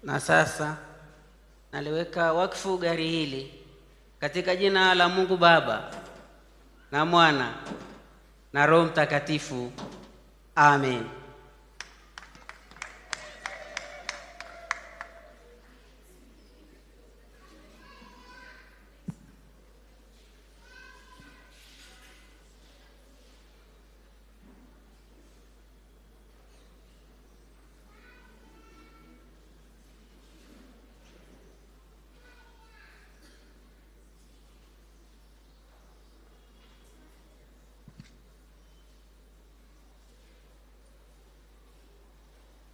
Na sasa naliweka wakfu gari hili katika jina la Mungu Baba na Mwana na Roho Mtakatifu. Amen.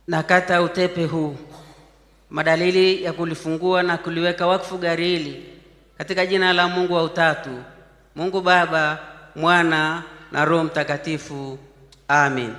Nakata utepe huu madalili ya kulifungua na kuliweka wakfu gari hili katika jina la Mungu wa Utatu, Mungu Baba, Mwana na Roho Mtakatifu. Amen.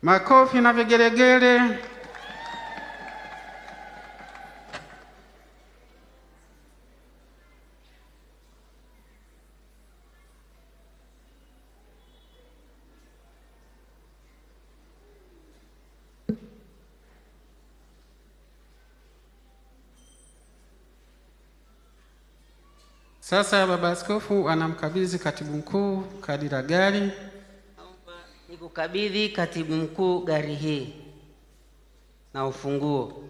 Makofi na vigelegele. Sasa Baba Askofu anamkabidhi Katibu Mkuu kadi la gari. Nikukabidhi Katibu Mkuu gari hii na ufunguo.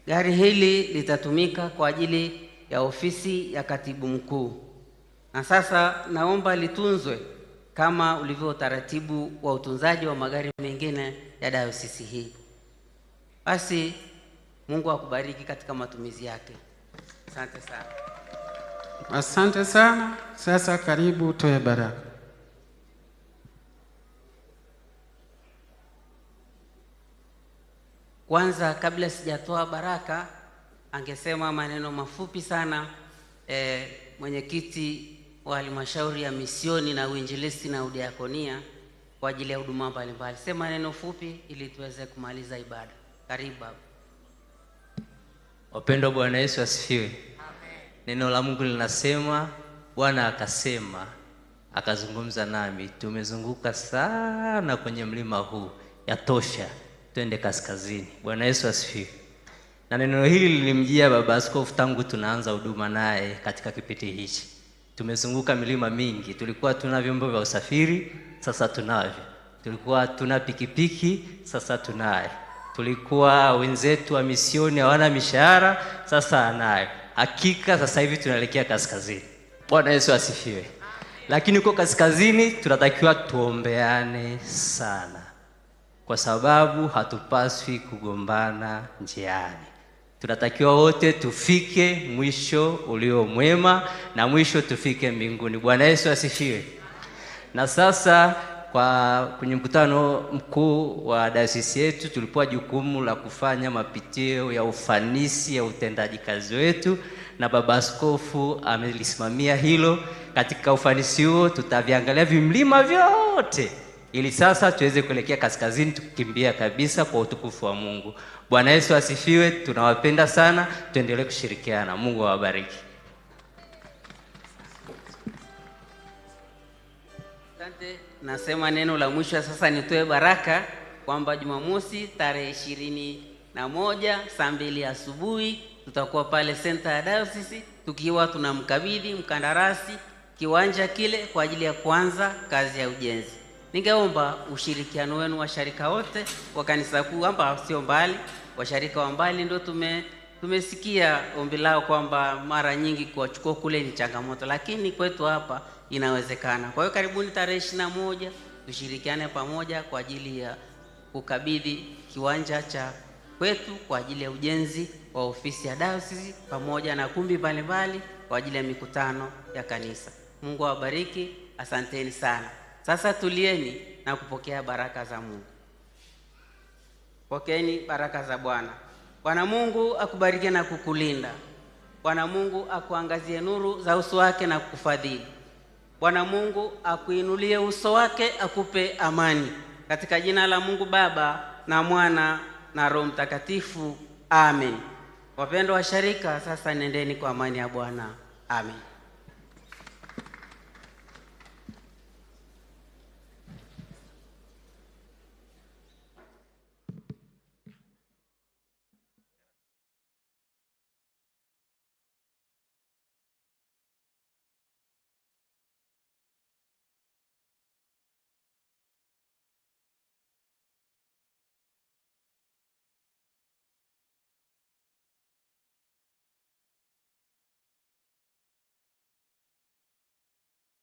Gari hili litatumika kwa ajili ya ofisi ya Katibu Mkuu, na sasa naomba litunzwe kama ulivyo utaratibu wa utunzaji wa magari mengine ya dayosisi hii. Basi Mungu akubariki katika matumizi yake. Asante sana. Asante sana. Sasa karibu toe baraka. Kwanza kabla sijatoa baraka, angesema maneno mafupi sana mwenyekiti wa halmashauri ya misioni na uinjilisti na udiakonia kwa ajili ya huduma mbalimbali. Sema neno fupi ili tuweze kumaliza ibada. Karibu baba. Wapendwa, Bwana Yesu asifiwe. Amen. Neno la Mungu linasema Bwana akasema, akazungumza nami, tumezunguka sana kwenye mlima huu, yatosha, twende kaskazini. Bwana Yesu asifiwe. Na neno hili lilimjia Baba Askofu tangu tunaanza huduma naye katika kipindi hichi. Tumezunguka milima mingi, tulikuwa tuna vyombo vya usafiri, sasa tunavyo. Tulikuwa tuna pikipiki, sasa tunayo. Tulikuwa wenzetu wa misioni hawana mishahara, sasa anayo. Hakika sasa hivi tunaelekea kaskazini. Bwana Yesu asifiwe. Lakini huko kaskazini tunatakiwa tuombeane sana, kwa sababu hatupaswi kugombana njiani. Tunatakiwa wote tufike mwisho ulio mwema, na mwisho tufike mbinguni. Bwana Yesu asifiwe. Na sasa kwenye mkutano mkuu wa dayosisi yetu tulipewa jukumu la kufanya mapitio ya ufanisi ya utendaji kazi wetu, na Baba Askofu amelisimamia hilo. Katika ufanisi huo tutaviangalia vimlima vyote ili sasa tuweze kuelekea kaskazini tukimbia kabisa kwa utukufu wa Mungu. Bwana Yesu asifiwe. Tunawapenda sana, tuendelee kushirikiana. Mungu awabariki. Asante. Nasema neno la mwisho sasa, nitoe baraka kwamba Jumamosi tarehe 21 saa 2 asubuhi tutakuwa pale senta ya dayosisi tukiwa tunamkabidhi mkandarasi kiwanja kile kwa ajili ya kuanza kazi ya ujenzi. Ningeomba ushirikiano wenu washarika wote wa kanisa kuu, hapa sio mbali, washarika wa mbali ndio tumesikia ombi lao kwamba mara nyingi kuwachukua kule ni changamoto, lakini kwetu hapa inawezekana. Kwa hiyo karibuni tarehe 21 tushirikiane pamoja kwa ajili ya kukabidhi kiwanja cha kwetu kwa ajili ya ujenzi wa ofisi ya dayosisi pamoja na kumbi mbalimbali kwa ajili ya mikutano ya kanisa. Mungu awabariki. Asanteni sana. Sasa tulieni na kupokea baraka za Mungu. Pokeeni baraka za Bwana. Bwana Mungu akubariki na kukulinda. Bwana Mungu akuangazie nuru za uso wake na kukufadhili. Bwana Mungu akuinulie uso wake akupe amani. Katika jina la Mungu Baba na Mwana na Roho Mtakatifu. Amen. Wapendwa wa sharika, sasa nendeni kwa amani ya Bwana. Amen.